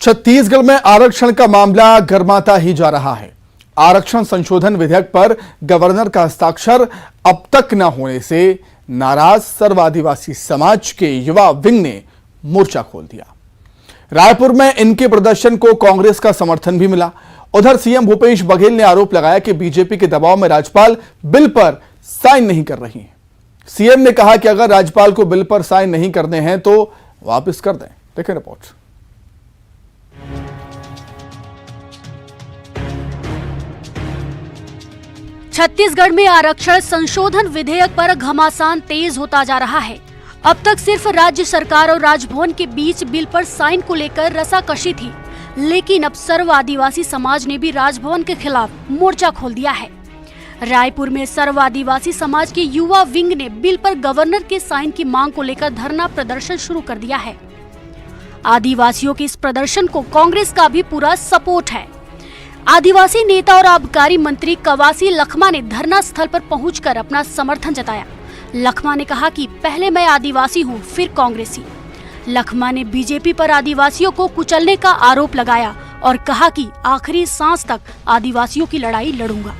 छत्तीसगढ़ में आरक्षण का मामला गर्माता ही जा रहा है। आरक्षण संशोधन विधेयक पर गवर्नर का हस्ताक्षर अब तक न होने से नाराज सर्व आदिवासी समाज के युवा विंग ने मोर्चा खोल दिया। रायपुर में इनके प्रदर्शन को कांग्रेस का समर्थन भी मिला। उधर सीएम भूपेश बघेल ने आरोप लगाया कि बीजेपी के दबाव में राज्यपाल बिल पर साइन नहीं कर रही है। सीएम ने कहा कि अगर राज्यपाल को बिल पर साइन नहीं करने हैं तो वापस कर दें। देखें रिपोर्ट। छत्तीसगढ़ में आरक्षण संशोधन विधेयक पर घमासान तेज होता जा रहा है। अब तक सिर्फ राज्य सरकार और राजभवन के बीच बिल पर साइन को लेकर रसाकशी थी, लेकिन अब सर्व आदिवासी समाज ने भी राजभवन के खिलाफ मोर्चा खोल दिया है। रायपुर में सर्व आदिवासी समाज के युवा विंग ने बिल पर गवर्नर के साइन की मांग को लेकर धरना प्रदर्शन शुरू कर दिया है। आदिवासियों के इस प्रदर्शन को कांग्रेस का भी पूरा सपोर्ट है। आदिवासी नेता और आबकारी मंत्री कवासी लखमा ने धरना स्थल पर पहुंचकर अपना समर्थन जताया। लखमा ने कहा कि पहले मैं आदिवासी हूं, फिर कांग्रेसी। लखमा ने बीजेपी पर आदिवासियों को कुचलने का आरोप लगाया और कहा कि आखिरी सांस तक आदिवासियों की लड़ाई लड़ूंगा।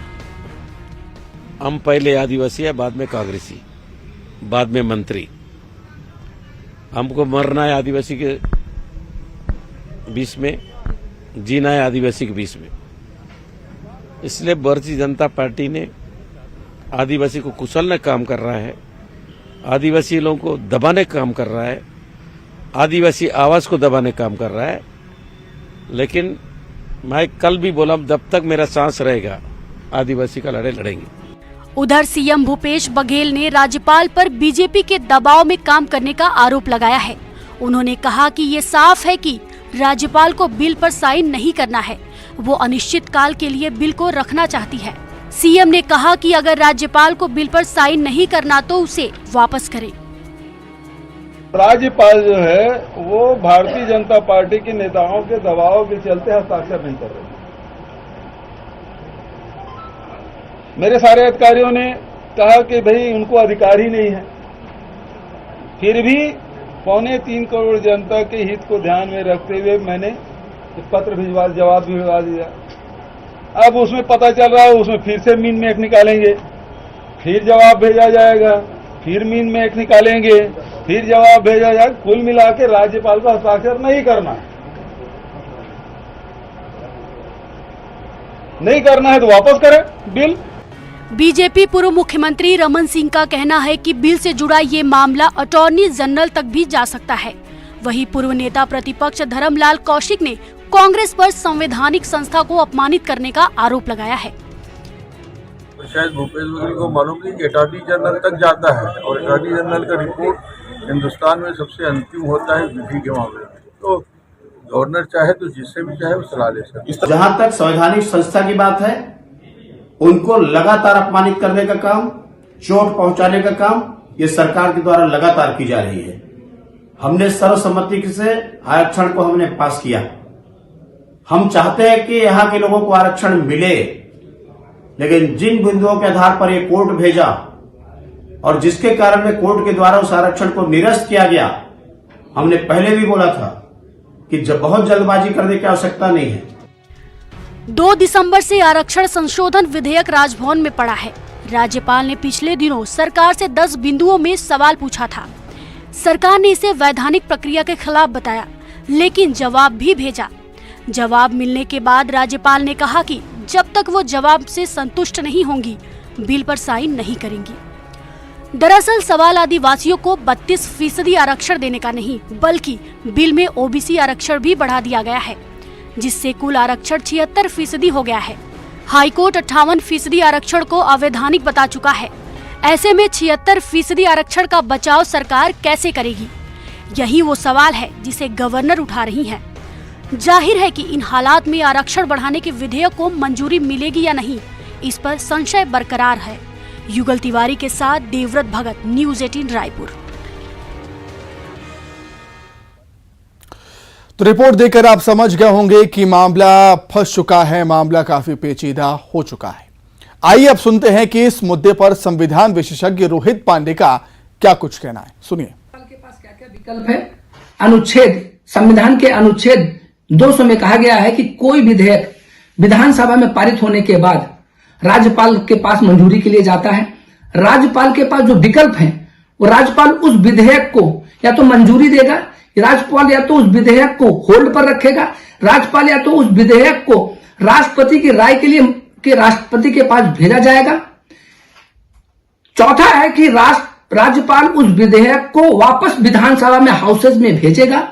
हम पहले आदिवासी है, बाद में कांग्रेसी, बाद में मंत्री। हमको मरना है आदिवासी के बीच में, जीना है आदिवासी के बीच में। इसलिए भारतीय जनता पार्टी ने आदिवासी को कुचलने का काम कर रहा है, आदिवासी लोगों को दबाने का काम कर रहा है, आदिवासी आवाज को दबाने का काम कर रहा है। लेकिन मैं कल भी बोला, जब तक मेरा सांस रहेगा आदिवासी का लड़ाई लड़ेंगे। उधर सीएम भूपेश बघेल ने राज्यपाल पर बीजेपी के दबाव में काम करने का आरोप लगाया है। उन्होंने कहा कि ये साफ है कि राज्यपाल को बिल पर साइन नहीं करना है, वो अनिश्चित काल के लिए बिल को रखना चाहती है। सीएम ने कहा कि अगर राज्यपाल को बिल पर साइन नहीं करना तो उसे वापस करें। राज्यपाल जो है वो भारतीय जनता पार्टी के नेताओं के दबाव के चलते हस्ताक्षर नहीं कर रहे। मेरे सारे अधिकारियों ने कहा कि भाई उनको अधिकार ही नहीं है, फिर भी 3.25 करोड़ जनता के हित को ध्यान में रखते हुए मैंने पत्र भिजवा, जवाब भी भिजवा दिया। अब उसमें पता चल रहा है उसमें फिर से मीन में एक निकालेंगे, फिर जवाब भेजा जाएगा, फिर मीन में एक निकालेंगे, फिर जवाब भेजा जाएगा। कुल मिला के राज्यपाल को हस्ताक्षर नहीं करना है तो वापस करें बिल। बीजेपी पूर्व मुख्यमंत्री रमन सिंह का कहना है कि बिल से जुड़ा ये मामला अटॉर्नी जनरल तक भी जा सकता है। वहीं पूर्व नेता प्रतिपक्ष धर्मलाल कौशिक ने कांग्रेस पर संवैधानिक संस्था को अपमानित करने का आरोप लगाया है। शायद भूपेश बघेल को मालूम नहीं कि अटॉर्नी जनरल तक जाता है और अटॉर्नी जनरल का रिपोर्ट हिंदुस्तान में सबसे अंतिम होता है विधि के मामले में। तो गवर्नर चाहे तो जिससे भी चाहे वो सलाह ले सकते। जहां तक संवैधानिक संस्था की बात है, उनको लगातार अपमानित करने का काम, चोट पहुंचाने का काम ये सरकार के द्वारा लगातार की जा रही है। हमने सर्वसम्मति से आरक्षण को हमने पास किया। हम चाहते हैं कि यहाँ के लोगों को आरक्षण मिले, लेकिन जिन बिंदुओं के आधार पर ये कोर्ट भेजा और जिसके कारण में कोर्ट के द्वारा उस आरक्षण को निरस्त किया गया, हमने पहले भी बोला था कि जब बहुत जल्दबाजी करने की आवश्यकता नहीं है। 2 दिसंबर से आरक्षण संशोधन विधेयक राजभवन में पड़ा है। राज्यपाल ने पिछले दिनों सरकार से 10 बिंदुओं में सवाल पूछा था। सरकार ने इसे वैधानिक प्रक्रिया के खिलाफ बताया, लेकिन जवाब भी भेजा। जवाब मिलने के बाद राज्यपाल ने कहा कि जब तक वो जवाब से संतुष्ट नहीं होंगी, बिल पर साइन नहीं करेंगी। दरअसल सवाल आदिवासियों को 32% आरक्षण देने का नहीं, बल्कि बिल में ओबीसी आरक्षण भी बढ़ा दिया गया है, जिससे कुल आरक्षण 76% हो गया है। हाईकोर्ट 58% आरक्षण को अवैधानिक बता चुका है। ऐसे में 76% आरक्षण का बचाव सरकार कैसे करेगी? यही वो सवाल है जिसे गवर्नर उठा रही हैं। जाहिर है कि इन हालात में आरक्षण बढ़ाने के विधेयक को मंजूरी मिलेगी या नहीं, इस पर संशय बरकरार है। युगल तिवारी के साथ देवव्रत भगत, न्यूज़ 18 रायपुर। तो रिपोर्ट देखकर आप समझ गए होंगे कि मामला फंस चुका है, मामला काफी पेचीदा हो चुका है। आइए अब सुनते हैं कि इस मुद्दे पर संविधान विशेषज्ञ रोहित पांडे का क्या कुछ कहना है। सुनिए। के पास क्या क्या विकल्प है। अनुच्छेद, संविधान के अनुच्छेद 200 में कहा गया है कि कोई विधेयक विधानसभा में पारित होने के बाद राज्यपाल के पास मंजूरी के लिए जाता है। राज्यपाल के पास जो विकल्प हैं, वो राज्यपाल उस विधेयक को या तो मंजूरी देगा, राज्यपाल या तो उस विधेयक को होल्ड पर रखेगा, राज्यपाल या तो उस विधेयक को राष्ट्रपति की राय के लिए कि राष्ट्रपति के पास भेजा जाएगा। चौथा है कि राज्यपाल उस विधेयक को वापस विधानसभा में हाउसेज में भेजेगा,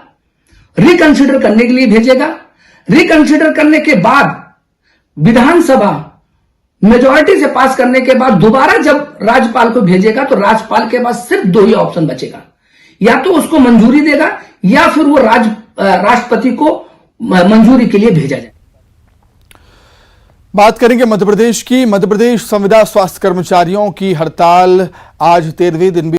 रिकंसिडर करने के लिए भेजेगा। रिकंसिडर करने के बाद विधानसभा मेजॉरिटी से पास करने के बाद दोबारा जब राज्यपाल को भेजेगा तो राज्यपाल के पास सिर्फ 2 ही ऑप्शन बचेगा, या तो उसको मंजूरी देगा या फिर वो राष्ट्रपति को मंजूरी के लिए भेजा जाए। बात करेंगे मध्य प्रदेश की। मध्य प्रदेश संविदा स्वास्थ्य कर्मचारियों की हड़ताल आज 13वें दिन भी